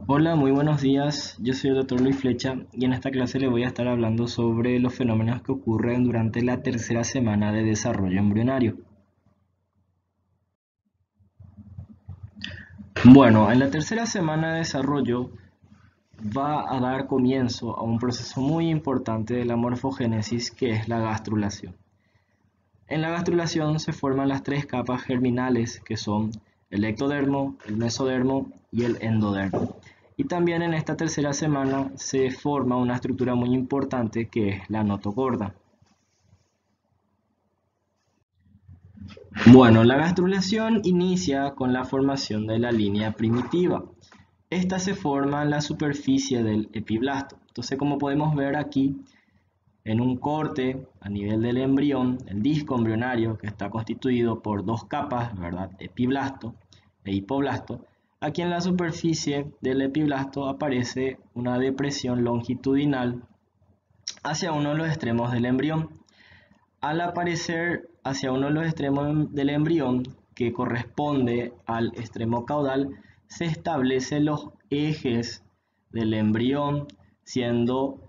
Hola, muy buenos días. Yo soy el doctor Luis Flecha y en esta clase le voy a estar hablando sobre los fenómenos que ocurren durante la tercera semana de desarrollo embrionario. Bueno, en la tercera semana de desarrollo va a dar comienzo a un proceso muy importante de la morfogénesis que es la gastrulación. En la gastrulación se forman las tres capas germinales que son el ectodermo, el mesodermo y el endodermo. Y también en esta tercera semana se forma una estructura muy importante que es la notocorda. Bueno, la gastrulación inicia con la formación de la línea primitiva. Esta se forma en la superficie del epiblasto. Entonces, como podemos ver aquí, en un corte a nivel del embrión, el disco embrionario, que está constituido por dos capas, ¿verdad? Epiblasto e hipoblasto. Aquí en la superficie del epiblasto aparece una depresión longitudinal hacia uno de los extremos del embrión. Al aparecer hacia uno de los extremos del embrión, que corresponde al extremo caudal, se establecen los ejes del embrión, siendo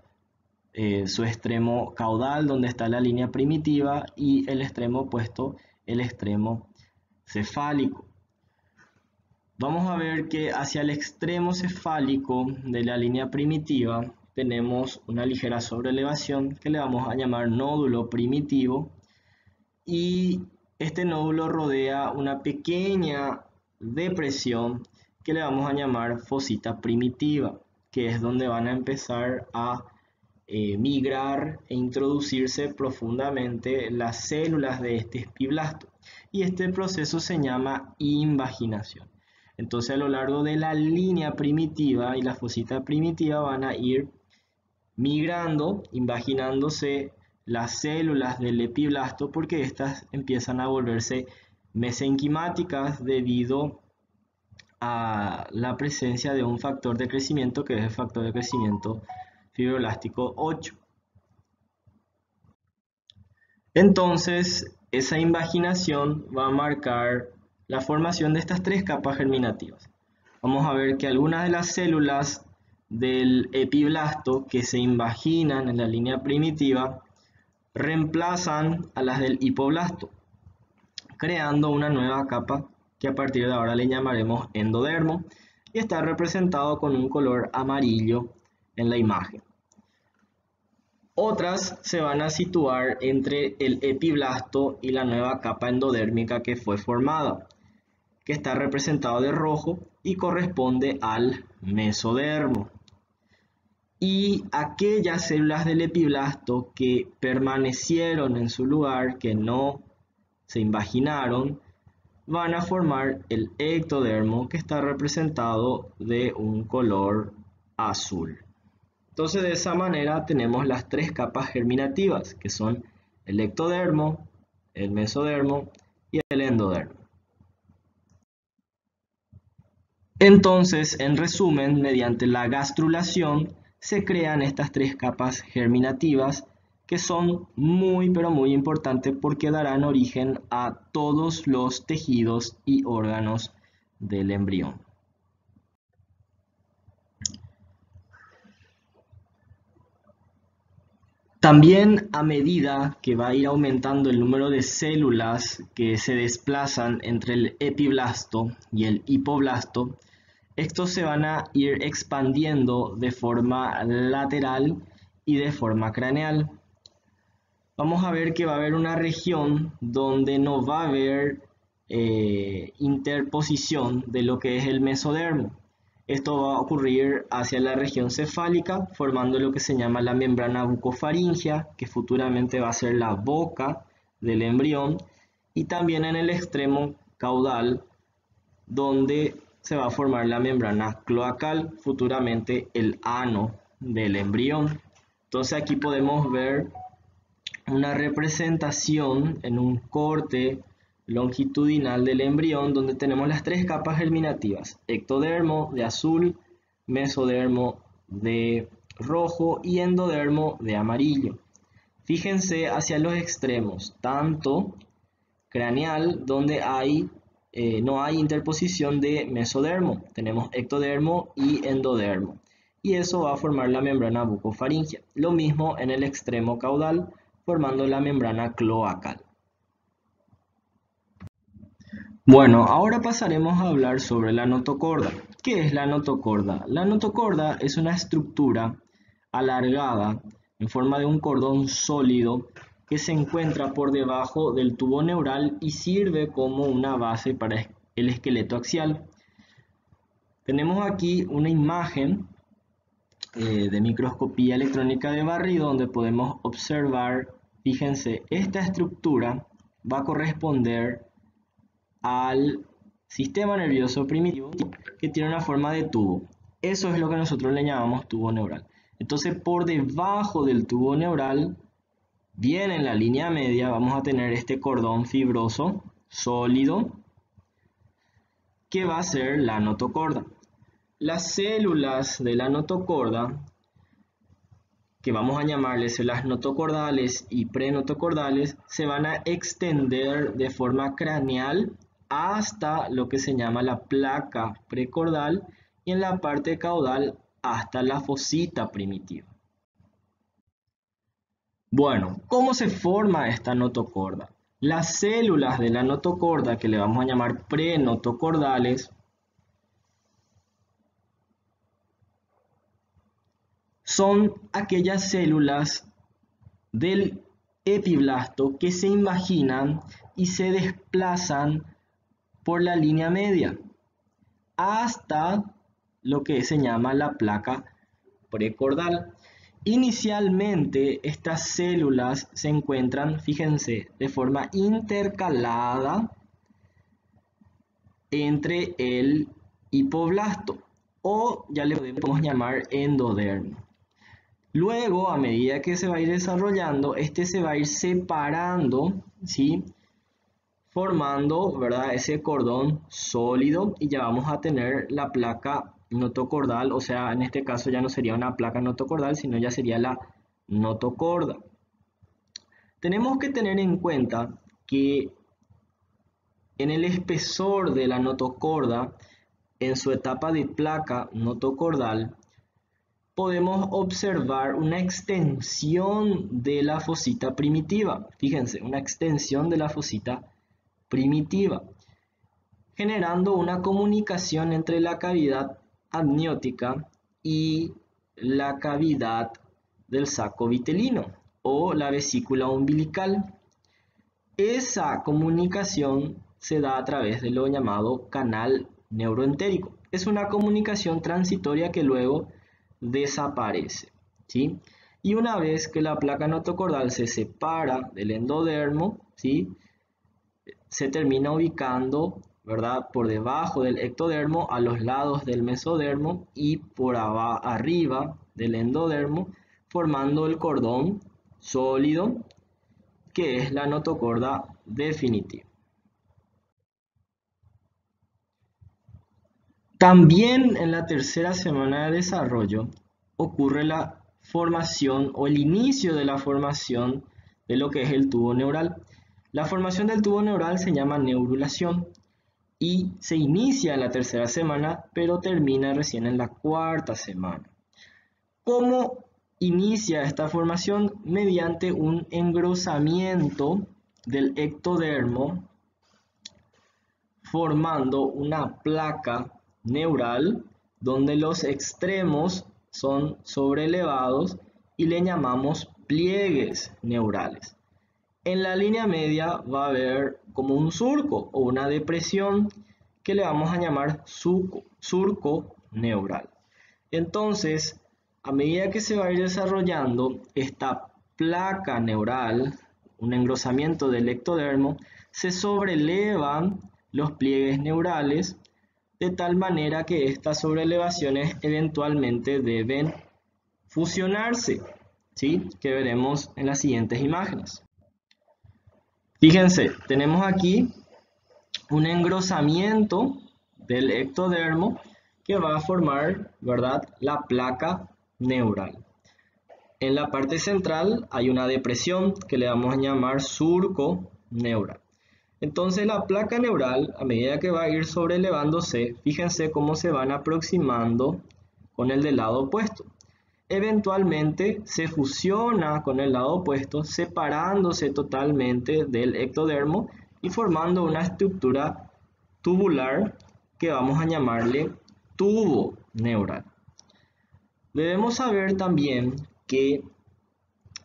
su extremo caudal, donde está la línea primitiva, y el extremo opuesto, el extremo cefálico. Vamos a ver que hacia el extremo cefálico de la línea primitiva tenemos una ligera sobrelevación que le vamos a llamar nódulo primitivo, y este nódulo rodea una pequeña depresión que le vamos a llamar fosita primitiva, que es donde van a empezar a migrar e introducirse profundamente las células de este espiblasto. Y este proceso se llama invaginación. Entonces, a lo largo de la línea primitiva y la fosita primitiva van a ir migrando, invaginándose las células del epiblasto, porque estas empiezan a volverse mesenquimáticas debido a la presencia de un factor de crecimiento que es el factor de crecimiento fibroblástico 8. Entonces, esa invaginación va a marcar la formación de estas tres capas germinativas. Vamos a ver que algunas de las células del epiblasto que se invaginan en la línea primitiva reemplazan a las del hipoblasto, creando una nueva capa que a partir de ahora le llamaremos endodermo, y está representado con un color amarillo en la imagen. Otras se van a situar entre el epiblasto y la nueva capa endodérmica que fue formada, que está representado de rojo y corresponde al mesodermo. Y aquellas células del epiblasto que permanecieron en su lugar, que no se invaginaron, van a formar el ectodermo, que está representado de un color azul. Entonces, de esa manera tenemos las tres capas germinativas, que son el ectodermo, el mesodermo y el endodermo. Entonces, en resumen, mediante la gastrulación se crean estas tres capas germinativas que son muy pero muy importantes porque darán origen a todos los tejidos y órganos del embrión. También, a medida que va a ir aumentando el número de células que se desplazan entre el epiblasto y el hipoblasto, estos se van a ir expandiendo de forma lateral y de forma craneal. Vamos a ver que va a haber una región donde no va a haber interposición de lo que es el mesodermo. Esto va a ocurrir hacia la región cefálica, formando lo que se llama la membrana bucofaringea, que futuramente va a ser la boca del embrión, y también en el extremo caudal, donde se va a formar la membrana cloacal, futuramente el ano del embrión. Entonces aquí podemos ver una representación en un corte longitudinal del embrión donde tenemos las tres capas germinativas: ectodermo de azul, mesodermo de rojo y endodermo de amarillo. Fíjense hacia los extremos, tanto craneal, donde hay no hay interposición de mesodermo, tenemos ectodermo y endodermo, y eso va a formar la membrana bucofaringea. Lo mismo en el extremo caudal, formando la membrana cloacal. Bueno, ahora pasaremos a hablar sobre la notocorda. ¿Qué es la notocorda? La notocorda es una estructura alargada en forma de un cordón sólido que se encuentra por debajo del tubo neural y sirve como una base para el esqueleto axial. Tenemos aquí una imagen de microscopía electrónica de barrido donde podemos observar, fíjense, esta estructura va a corresponder al sistema nervioso primitivo que tiene una forma de tubo. Eso es lo que nosotros le llamamos tubo neural. Entonces, por debajo del tubo neural, bien en la línea media, vamos a tener este cordón fibroso, sólido, que va a ser la notocorda. Las células de la notocorda, que vamos a llamarles células notocordales y prenotocordales, se van a extender de forma craneal hasta lo que se llama la placa precordal y en la parte caudal hasta la fosita primitiva. Bueno, ¿cómo se forma esta notocorda? Las células de la notocorda, que le vamos a llamar prenotocordales, son aquellas células del epiblasto que se imaginan y se desplazan por la línea media hasta lo que se llama la placa precordal. Inicialmente estas células se encuentran, fíjense, de forma intercalada entre el hipoblasto o ya le podemos llamar endodermo. Luego, a medida que se va a ir desarrollando, este se va a ir separando, ¿sí? Formando, ¿verdad?, ese cordón sólido y ya vamos a tener la placa notocordal, o sea, en este caso ya no sería una placa notocordal, sino ya sería la notocorda. Tenemos que tener en cuenta que en el espesor de la notocorda, en su etapa de placa notocordal, podemos observar una extensión de la fosita primitiva. Fíjense, una extensión de la fosita primitiva, generando una comunicación entre la cavidad amniótica y la cavidad del saco vitelino o la vesícula umbilical. Esa comunicación se da a través de lo llamado canal neuroentérico. Es una comunicación transitoria que luego desaparece, ¿sí? Y una vez que la placa notocordal se separa del endodermo, ¿sí?, se termina ubicando, ¿verdad?, por debajo del ectodermo, a los lados del mesodermo y por arriba del endodermo, formando el cordón sólido que es la notocorda definitiva. También en la tercera semana de desarrollo ocurre la formación o el inicio de la formación de lo que es el tubo neural. La formación del tubo neural se llama neurulación y se inicia en la tercera semana, pero termina recién en la cuarta semana. ¿Cómo inicia esta formación? Mediante un engrosamiento del ectodermo, formando una placa neural donde los extremos son sobrelevados y le llamamos pliegues neurales. En la línea media va a haber como un surco o una depresión que le vamos a llamar surco neural. Entonces, a medida que se va a ir desarrollando esta placa neural, un engrosamiento del ectodermo, se sobrelevan los pliegues neurales de tal manera que estas sobrelevaciones eventualmente deben fusionarse, ¿sí?, que veremos en las siguientes imágenes. Fíjense, tenemos aquí un engrosamiento del ectodermo que va a formar, ¿verdad?, la placa neural. En la parte central hay una depresión que le vamos a llamar surco neural. Entonces la placa neural, a medida que va a ir sobrelevándose, fíjense cómo se van aproximando con el del lado opuesto. Eventualmente se fusiona con el lado opuesto, separándose totalmente del ectodermo y formando una estructura tubular que vamos a llamarle tubo neural. Debemos saber también que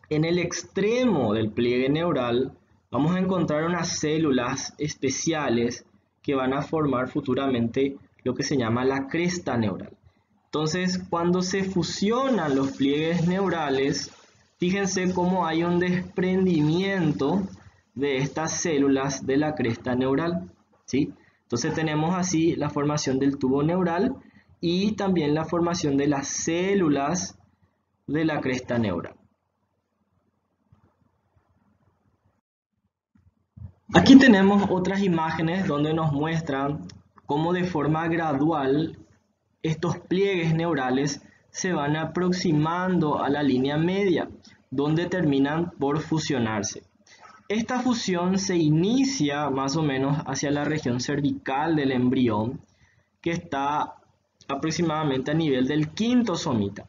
en el extremo del pliegue neural vamos a encontrar unas células especiales que van a formar futuramente lo que se llama la cresta neural. Entonces, cuando se fusionan los pliegues neurales, fíjense cómo hay un desprendimiento de estas células de la cresta neural, ¿sí? Entonces tenemos así la formación del tubo neural y también la formación de las células de la cresta neural. Aquí tenemos otras imágenes donde nos muestran cómo de forma gradual estos pliegues neurales se van aproximando a la línea media, donde terminan por fusionarse. Esta fusión se inicia más o menos hacia la región cervical del embrión, que está aproximadamente a nivel del quinto somita.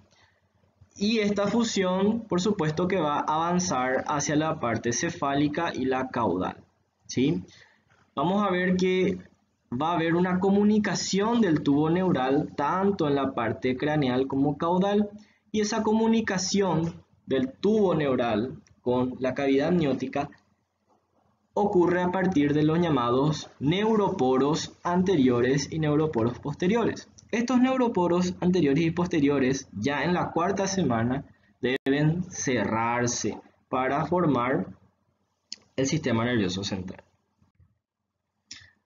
Y esta fusión, por supuesto que va a avanzar hacia la parte cefálica y la caudal, ¿sí? Vamos a ver que va a haber una comunicación del tubo neural tanto en la parte craneal como caudal, y esa comunicación del tubo neural con la cavidad amniótica ocurre a partir de los llamados neuroporos anteriores y neuroporos posteriores. Estos neuroporos anteriores y posteriores ya en la cuarta semana deben cerrarse para formar el sistema nervioso central.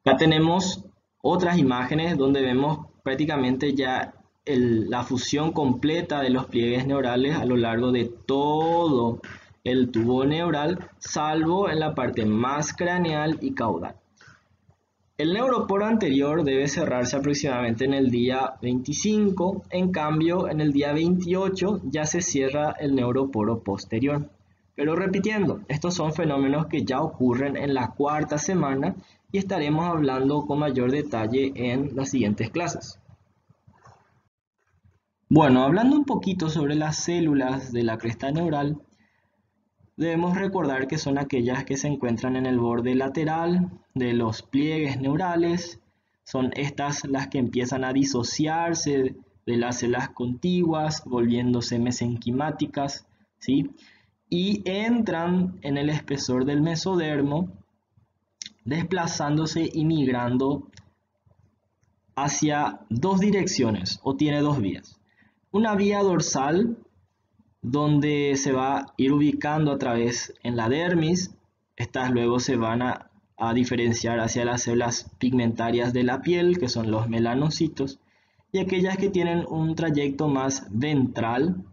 Acá tenemos otras imágenes donde vemos prácticamente ya la fusión completa de los pliegues neurales a lo largo de todo el tubo neural, salvo en la parte más craneal y caudal. El neuroporo anterior debe cerrarse aproximadamente en el día 25, en cambio en el día 28 ya se cierra el neuroporo posterior. Pero repitiendo, estos son fenómenos que ya ocurren en la cuarta semana y estaremos hablando con mayor detalle en las siguientes clases. Bueno, hablando un poquito sobre las células de la cresta neural, debemos recordar que son aquellas que se encuentran en el borde lateral de los pliegues neurales. Son estas las que empiezan a disociarse de las células contiguas, volviéndose mesenquimáticas, ¿sí? Y entran en el espesor del mesodermo, desplazándose y migrando hacia dos direcciones, o tiene dos vías. Una vía dorsal, donde se va a ir ubicando a través en la dermis. Estas luego se van a diferenciar hacia las células pigmentarias de la piel, que son los melanocitos, y aquellas que tienen un trayecto más ventral,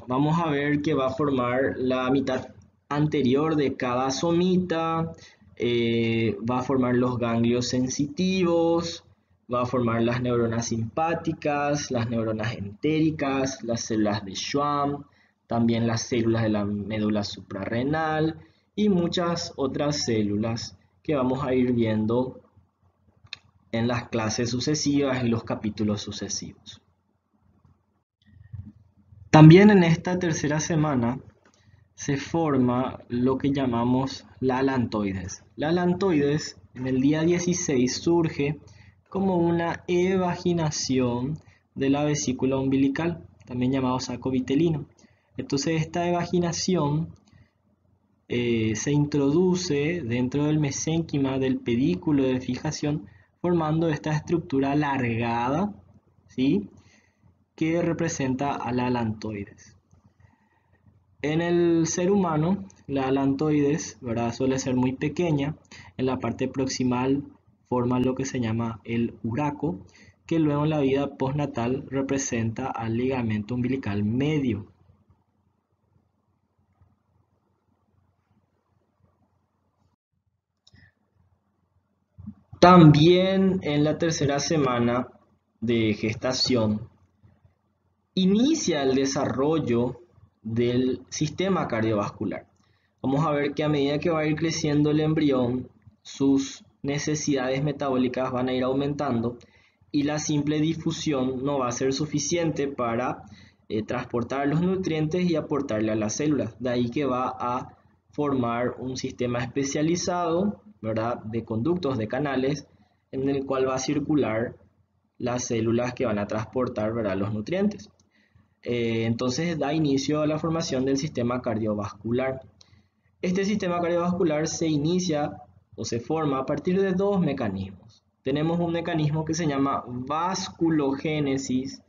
vamos a ver que va a formar la mitad anterior de cada somita, va a formar los ganglios sensitivos, va a formar las neuronas simpáticas, las neuronas entéricas, las células de Schwann, también las células de la médula suprarrenal y muchas otras células que vamos a ir viendo en las clases sucesivas, en los capítulos sucesivos. También en esta tercera semana se forma lo que llamamos la alantoides. La alantoides en el día 16 surge como una evaginación de la vesícula umbilical, también llamado saco vitelino. Entonces esta evaginación se introduce dentro del mesénquima del pedículo de fijación, formando esta estructura alargada, ¿sí?, que representa a la alantoides. En el ser humano, la alantoides, ¿verdad?, suele ser muy pequeña. En la parte proximal forma lo que se llama el uraco, que luego en la vida postnatal representa al ligamento umbilical medio. También en la tercera semana de gestación inicia el desarrollo del sistema cardiovascular. vamos a ver que a medida que va a ir creciendo el embrión, sus necesidades metabólicas van a ir aumentando y la simple difusión no va a ser suficiente para transportar los nutrientes y aportarle a las células. De ahí que va a formar un sistema especializado, ¿verdad?, de conductos, de canales, en el cual va a circular las células que van a transportar, ¿verdad?, los nutrientes. Entonces da inicio a la formación del sistema cardiovascular. Este sistema cardiovascular se inicia o se forma a partir de dos mecanismos. Tenemos un mecanismo que se llama vasculogénesis,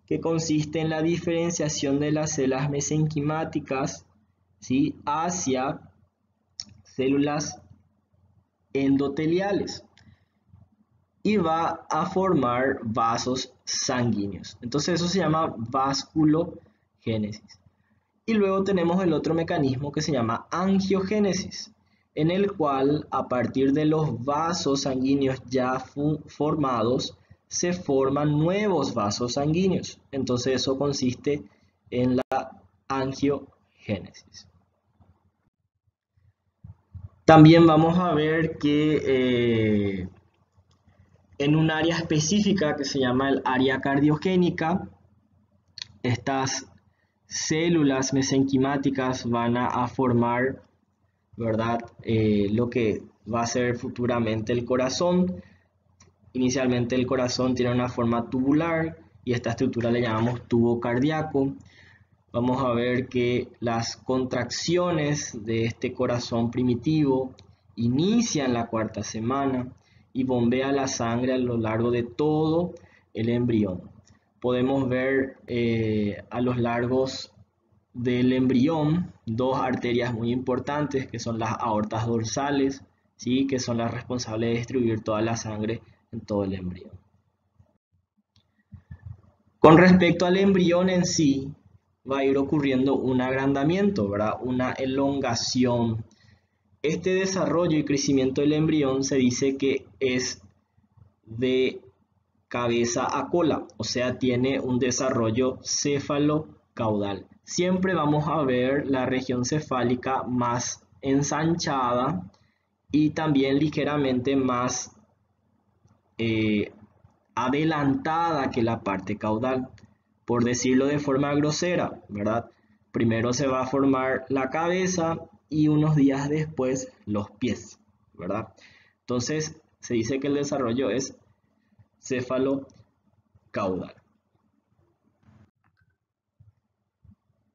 que consiste en la diferenciación de las células mesenquimáticas, ¿sí?, hacia células endoteliales y va a formar vasos sanguíneos. Entonces eso se llama vasculogénesis. Y luego tenemos el otro mecanismo que se llama angiogénesis, en el cual a partir de los vasos sanguíneos ya formados se forman nuevos vasos sanguíneos. Entonces eso consiste en la angiogénesis. También vamos a ver que en un área específica que se llama el área cardiogénica, estas células mesenquimáticas van a formar, ¿verdad?, lo que va a ser futuramente el corazón. Inicialmente el corazón tiene una forma tubular y esta estructura le llamamos tubo cardíaco. Vamos a ver que las contracciones de este corazón primitivo inician la cuarta semana y bombea la sangre a lo largo de todo el embrión. Podemos ver a los largos del embrión dos arterias muy importantes que son las aortas dorsales, ¿sí?, que son las responsables de distribuir toda la sangre en todo el embrión. Con respecto al embrión en sí, va a ir ocurriendo un agrandamiento, ¿verdad?, una elongación. Este desarrollo y crecimiento del embrión se dice que es de cabeza a cola, o sea, tiene un desarrollo céfalo-caudal. Siempre vamos a ver la región cefálica más ensanchada y también ligeramente más adelantada que la parte caudal, por decirlo de forma grosera, ¿verdad? Primero se va a formar la cabeza y unos días después los pies, ¿verdad? Entonces se dice que el desarrollo es céfalo-caudal.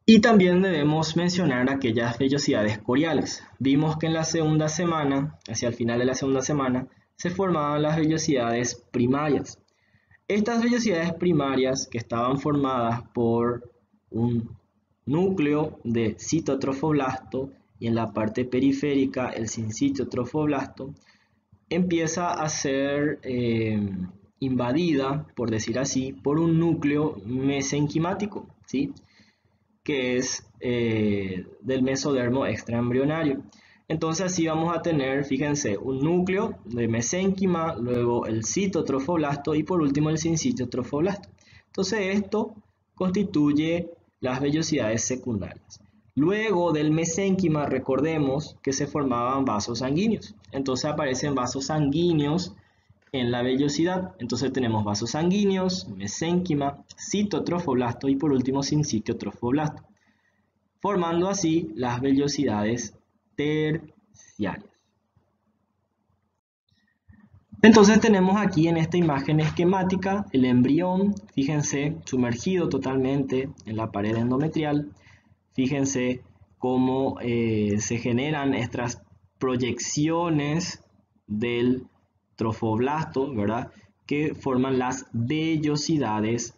Y también debemos mencionar aquellas vellosidades coriales. Vimos que en la segunda semana, hacia el final de la segunda semana, se formaban las vellosidades primarias. Estas vellosidades primarias, que estaban formadas por un núcleo de citotrofoblasto y en la parte periférica el sincitio trofoblasto, empieza a ser invadida, por decir así, por un núcleo mesenquimático, ¿sí?, que es del mesodermo extraembrionario. Entonces así vamos a tener, fíjense, un núcleo de mesénquima, luego el citotrofoblasto y por último el sincitio trofoblasto. Entonces esto constituye las vellosidades secundarias. Luego del mesénquima recordemos que se formaban vasos sanguíneos. Entonces aparecen vasos sanguíneos en la vellosidad. Entonces tenemos vasos sanguíneos, mesénquima, citotrofoblasto y por último sincitio trofoblasto, formando así las vellosidades terciarias. Entonces tenemos aquí en esta imagen esquemática el embrión, fíjense, sumergido totalmente en la pared endometrial. Fíjense cómo se generan estas proyecciones del trofoblasto, ¿verdad?, que forman las vellosidades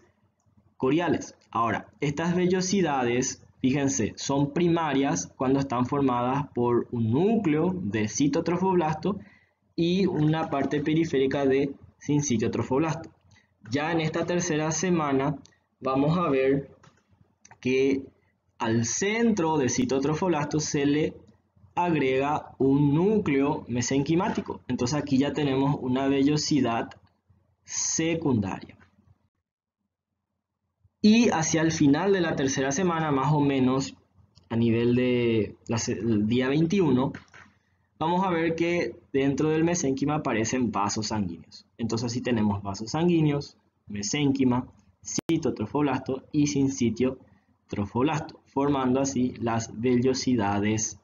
coriales. Ahora, estas vellosidades, fíjense, son primarias cuando están formadas por un núcleo de citotrofoblasto y una parte periférica de sincitio trofoblasto. Ya en esta tercera semana vamos a ver que al centro del citotrofoblasto se le agrega un núcleo mesenquimático. Entonces aquí ya tenemos una vellosidad secundaria. Y hacia el final de la tercera semana, más o menos a nivel de el día 21, vamos a ver que dentro del mesénquima aparecen vasos sanguíneos. Entonces, si tenemos vasos sanguíneos, mesénquima, citotrofoblasto y sincitio trofoblasto, formando así las vellosidades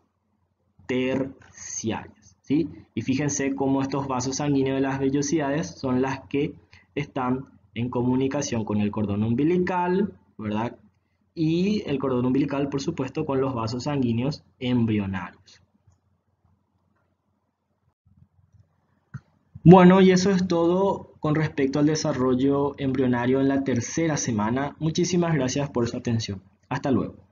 terciarias, ¿sí? Y fíjense cómo estos vasos sanguíneos de las vellosidades son las que están en comunicación con el cordón umbilical, ¿verdad? Y el cordón umbilical, por supuesto, con los vasos sanguíneos embrionarios. Bueno, y eso es todo con respecto al desarrollo embrionario en la tercera semana. Muchísimas gracias por su atención. Hasta luego.